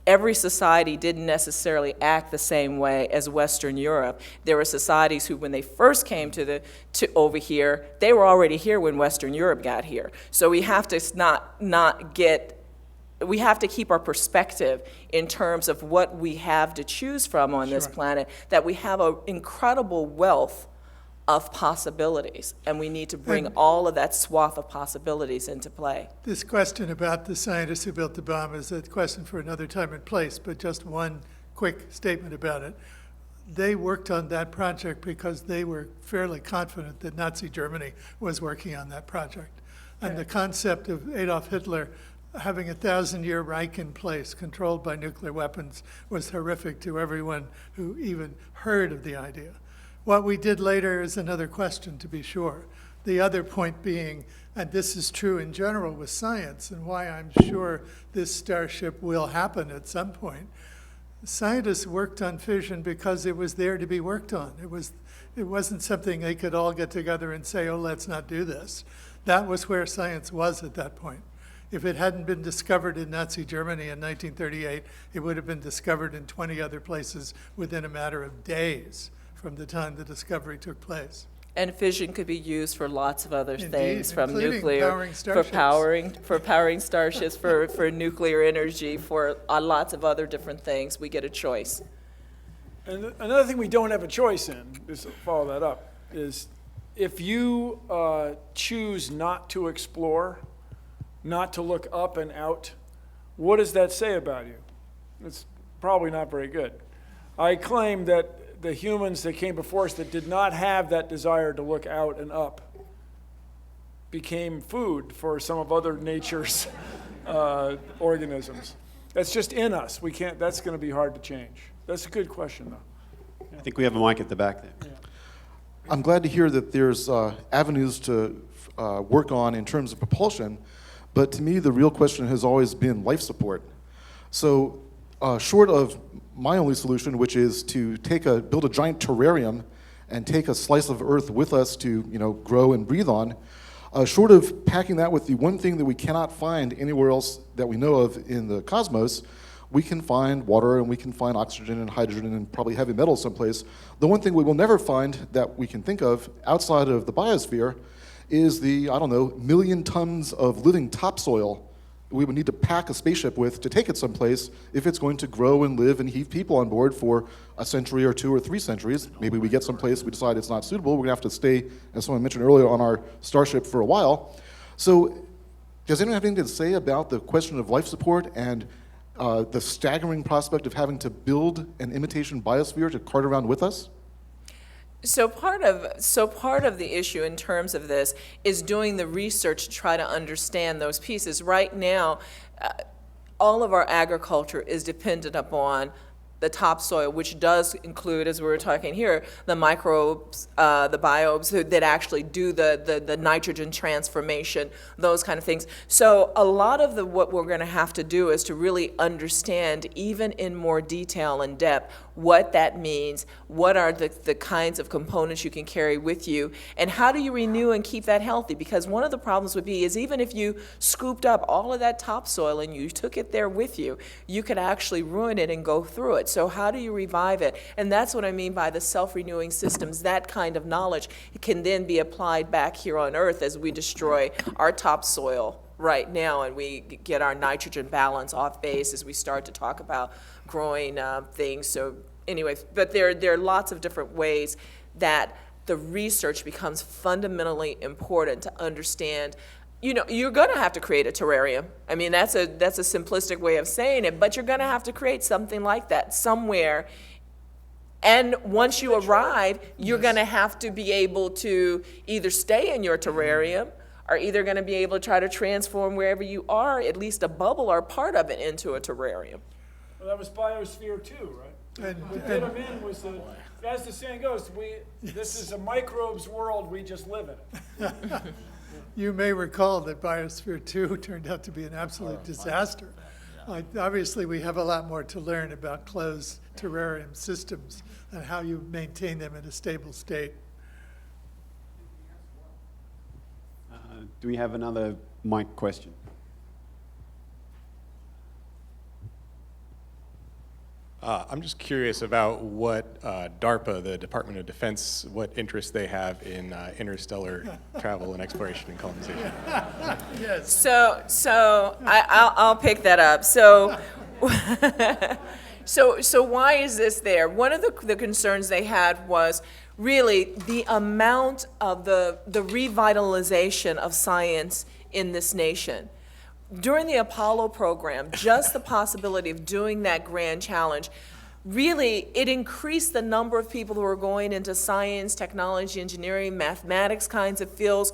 every society didn't necessarily act the same way as Western Europe. There were societies who, when they first came to over here, they were already here when Western Europe got here. So we have to we have to keep our perspective in terms of what we have to choose from on this planet, that we have an incredible wealth of possibilities, and we need to bring all of that swath of possibilities into play. This question about the scientists who built the bomb is a question for another time and place, but just one quick statement about it. They worked on that project because they were fairly confident that Nazi Germany was working on that project. And the concept of Adolf Hitler having a 1,000-year Reich in place, controlled by nuclear weapons, was horrific to everyone who even heard of the idea. What we did later is another question, to be sure. The other point being, and this is true in general with science, and why I'm sure this Starship will happen at some point, scientists worked on fission because it was there to be worked on. It wasn't something they could all get together and say, oh, let's not do this. That was where science was at that point. If it hadn't been discovered in Nazi Germany in 1938, it would have been discovered in 20 other places within a matter of days from the time the discovery took place. And fission could be used for lots of other Indeed, things, from including nuclear, powering for starships. powering starships, for nuclear energy, for lots of other different things. We get a choice. And another thing we don't have a choice in, just to follow that up, is if you choose not to explore, not to look up and out, what does that say about you? It's probably not very good. I claim that the humans that came before us that did not have that desire to look out and up became food for some of other nature's organisms. That's just in us. We can't. That's going to be hard to change. That's a good question, though. I think we have a mic at the back there. Yeah. I'm glad to hear that there's avenues to work on in terms of propulsion, but to me the real question has always been life support. So short of my only solution, which is to build a giant terrarium and take a slice of Earth with us to grow and breathe on, short of packing that with the one thing that we cannot find anywhere else that we know of in the cosmos, we can find water and we can find oxygen and hydrogen and probably heavy metals someplace. The one thing we will never find that we can think of outside of the biosphere is the, 1,000,000 tons of living topsoil we would need to pack a spaceship with to take it someplace if it's going to grow and live and heave people on board for a century or 2 or 3 centuries. Maybe we get someplace, we decide it's not suitable, we're gonna have to stay, as someone mentioned earlier, on our Starship for a while. So does anyone have anything to say about the question of life support and the staggering prospect of having to build an imitation biosphere to cart around with us? So part of the issue in terms of this is doing the research to try to understand those pieces. Right now, all of our agriculture is dependent upon the topsoil, which does include, as we were talking here, the microbes, the biobes that actually do the nitrogen transformation, those kind of things. So a lot of what we're going to have to do is to really understand, even in more detail and depth, what that means, what are the kinds of components you can carry with you, and how do you renew and keep that healthy? Because one of the problems would be is even if you scooped up all of that topsoil and you took it there with you, you could actually ruin it and go through it. So how do you revive it? And that's what I mean by the self-renewing systems. That kind of knowledge can then be applied back here on Earth as we destroy our topsoil right now and we get our nitrogen balance off base as we start to talk about growing things. So anyways, but there are lots of different ways that the research becomes fundamentally important to understand. You know, you're going to have to create a terrarium. I mean, that's a simplistic way of saying it, but you're going to have to create something like that somewhere. And once you arrive, you're going to have to be able to either stay in your terrarium or either going to be able to try to transform wherever you are, at least a bubble or part of it, into a terrarium. Well, that was Biosphere II, right? What did them in was as the saying goes, this is a microbes world, we just live in it. You may recall that Biosphere II turned out to be an absolute disaster. Obviously, we have a lot more to learn about closed terrarium systems and how you maintain them in a stable state. Do we have another mic question? I'm just curious about what DARPA, the Department of Defense, what interest they have in interstellar travel and exploration and colonization. Yes. So I'll pick that up. So why is this there? One of the concerns they had was really the amount of the revitalization of science in this nation. During the Apollo program, just the possibility of doing that grand challenge, really, it increased the number of people who were going into science, technology, engineering, mathematics kinds of fields,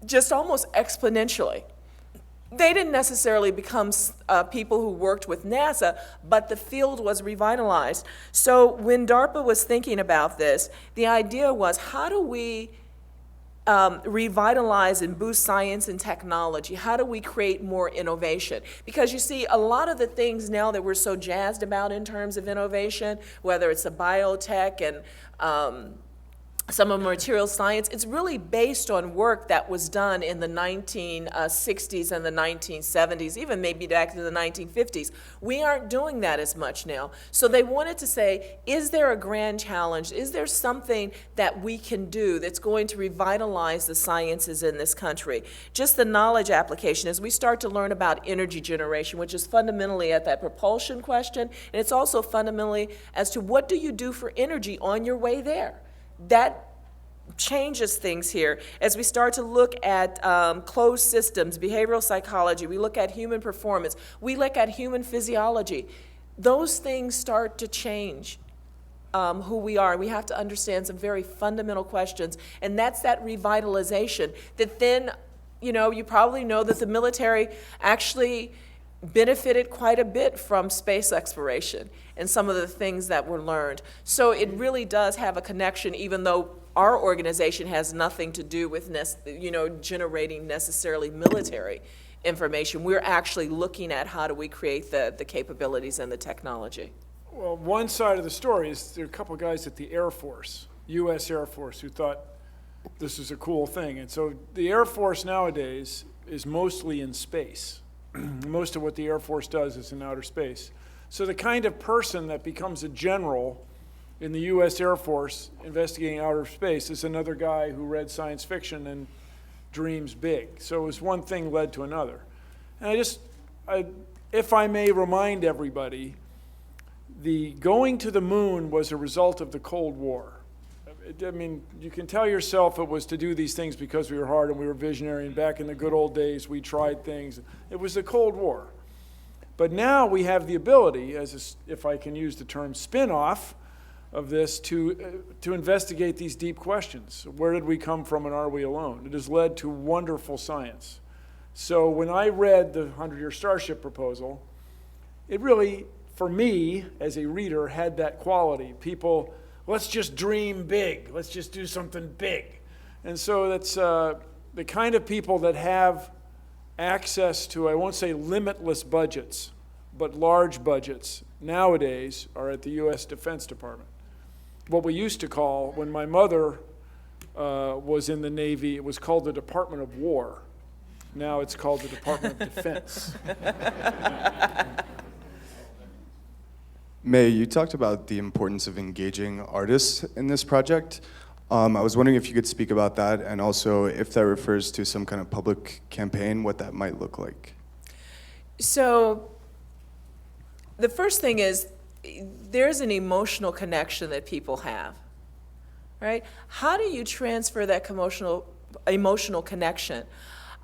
just almost exponentially. They didn't necessarily become people who worked with NASA, but the field was revitalized. So when DARPA was thinking about this, the idea was, how do we revitalize and boost science and technology? How do we create more innovation? Because you see, a lot of the things now that we're so jazzed about in terms of innovation, whether it's the biotech and some of material science, it's really based on work that was done in the 1960s and the 1970s, even maybe back to the 1950s. We aren't doing that as much now. So they wanted to say, is there a grand challenge? Is there something that we can do that's going to revitalize the sciences in this country? Just the knowledge application, as we start to learn about energy generation, which is fundamentally at that propulsion question, and it's also fundamentally as to what do you do for energy on your way there? That changes things here. As we start to look at closed systems, behavioral psychology, we look at human performance, we look at human physiology, those things start to change who we are. We have to understand some very fundamental questions, and that's that revitalization that then, you know, you probably know that the military actually benefited quite a bit from space exploration and some of the things that were learned. So it really does have a connection, even though our organization has nothing to do with generating necessarily military information. We're actually looking at how do we create the capabilities and the technology. Well, one side of the story is there are a couple guys at the Air Force, U.S. Air Force, who thought this was a cool thing. And so the Air Force nowadays is mostly in space. Most of what the Air Force does is in outer space. So the kind of person that becomes a general in the U.S. Air Force investigating outer space is another guy who read science fiction and dreams big. So it was one thing led to another. And if I may remind everybody, the going to the moon was a result of the Cold War. I mean, you can tell yourself it was to do these things because we were hard and we were visionary, and back in the good old days we tried things. It was the Cold War. But now we have the ability, if I can use the term spin-off of this, to investigate these deep questions. Where did we come from and are we alone? It has led to wonderful science. So when I read the 100-Year Starship proposal, it really, for me as a reader, had that quality. People, let's just dream big. Let's just do something big. And so that's the kind of people that have access to, I won't say limitless budgets, but large budgets nowadays are at the U.S. Defense Department. What we used to call, when my mother was in the Navy, it was called the Department of War. Now it's called the Department of Defense. Mae, you talked about the importance of engaging artists in this project. I was wondering if you could speak about that, and also if that refers to some kind of public campaign, what that might look like. So the first thing is, there's an emotional connection that people have, right? How do you transfer that emotional connection?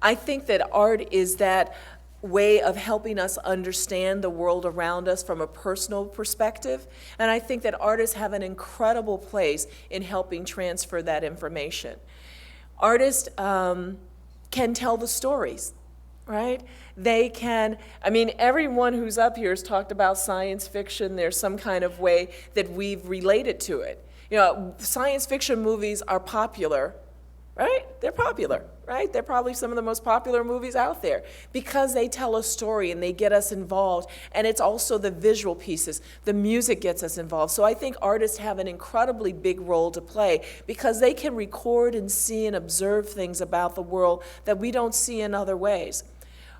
I think that art is that way of helping us understand the world around us from a personal perspective. And I think that artists have an incredible place in helping transfer that information. Artists can tell the stories, right? They can, I mean, everyone who's up here has talked about science fiction. There's some kind of way that we've related to it. You know, science fiction movies are popular, right? They're popular, right? They're probably some of the most popular movies out there because they tell a story and they get us involved. And it's also the visual pieces. The music gets us involved. So I think artists have an incredibly big role to play because they can record and see and observe things about the world that we don't see in other ways.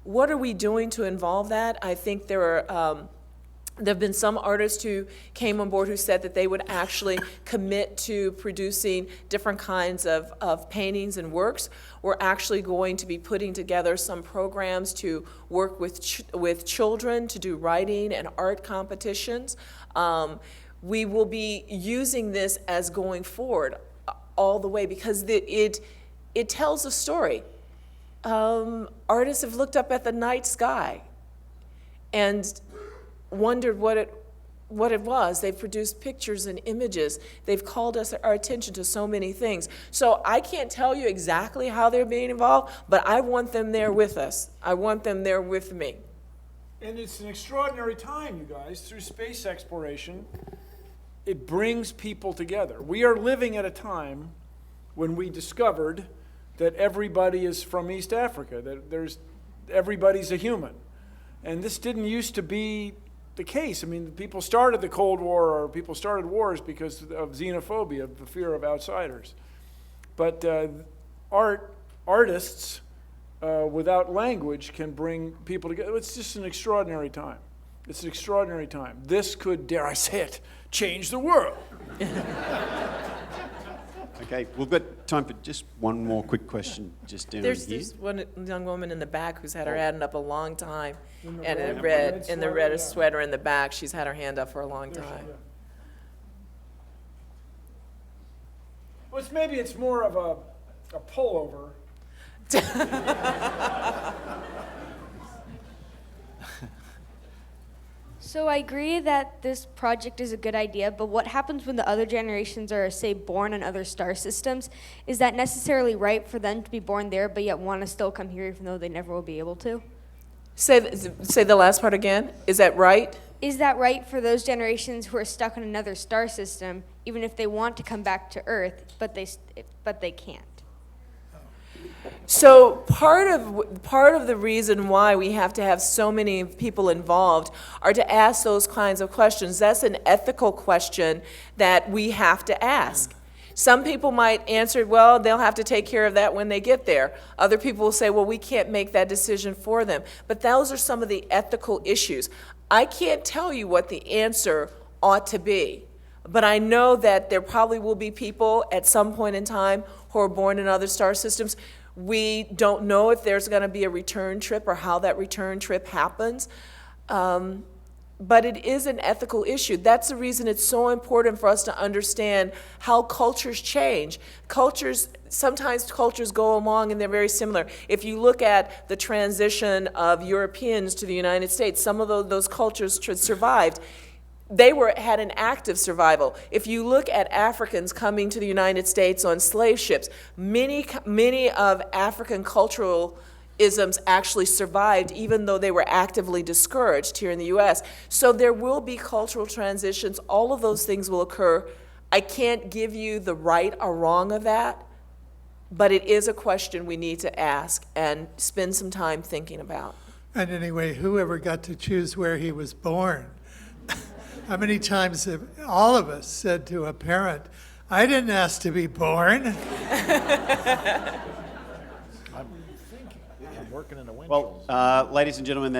What are we doing to involve that? I think there have been some artists who came on board who said that they would actually commit to producing different kinds of paintings and works. We're actually going to be putting together some programs to work with children to do writing and art competitions. We will be using this as going forward all the way because it tells a story. Artists have looked up at the night sky and wondered what it was. They've produced pictures and images. They've called our attention to so many things. So I can't tell you exactly how they're being involved, but I want them there with us. I want them there with me. And it's an extraordinary time, you guys. Through space exploration, it brings people together. We are living at a time when we discovered that everybody is from East Africa, that everybody's a human. And this didn't used to be the case. I mean, people started the Cold War or people started wars because of xenophobia, of the fear of outsiders. But artists without language can bring people together. It's just an extraordinary time. It's an extraordinary time. This could, dare I say it, change the world. Okay, we've got time for just one more quick question just down here. There's one young woman in the back who's had her hand up a long time, and in the red sweater in the back, she's had her hand up for a long time. Well, maybe it's more of a pullover. So I agree that this project is a good idea, but what happens when the other generations are, say, born in other star systems? Is that necessarily right for them to be born there, but yet want to still come here even though they never will be able to? Say the last part again. Is that right? Is that right for those generations who are stuck in another star system, even if they want to come back to Earth, but they can't? So part of the reason why we have to have so many people involved are to ask those kinds of questions. That's an ethical question that we have to ask. Some people might answer, well, they'll have to take care of that when they get there. Other people will say, well, we can't make that decision for them. But those are some of the ethical issues. I can't tell you what the answer ought to be, but I know that there probably will be people at some point in time who are born in other star systems. We don't know if there's going to be a return trip or how that return trip happens, but it is an ethical issue. That's the reason it's so important for us to understand how cultures change. Sometimes cultures go along and they're very similar. If you look at the transition of Europeans to the United States, some of those cultures survived. They had an active survival. If you look at Africans coming to the United States on slave ships, many of African cultural isms actually survived even though they were actively discouraged here in the US. So there will be cultural transitions. All of those things will occur. I can't give you the right or wrong of that, but it is a question we need to ask and spend some time thinking about. And anyway, whoever got to choose where he was born? How many times have all of us said to a parent, I didn't ask to be born? I'm working in a wind. Well, ladies and gentlemen,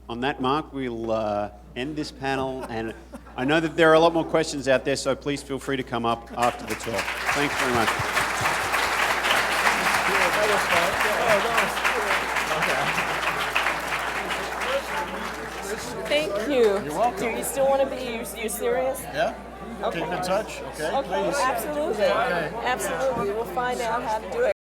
on that mark, we'll end this panel. And I know that there are a lot more questions out there, so please feel free to come up after the talk. Thanks very much. Thank you. You're welcome. Do you still want to be, you serious? Yeah? Okay. Keep in touch, okay? Okay, Please. absolutely. Okay. Absolutely. We'll find out how to do it.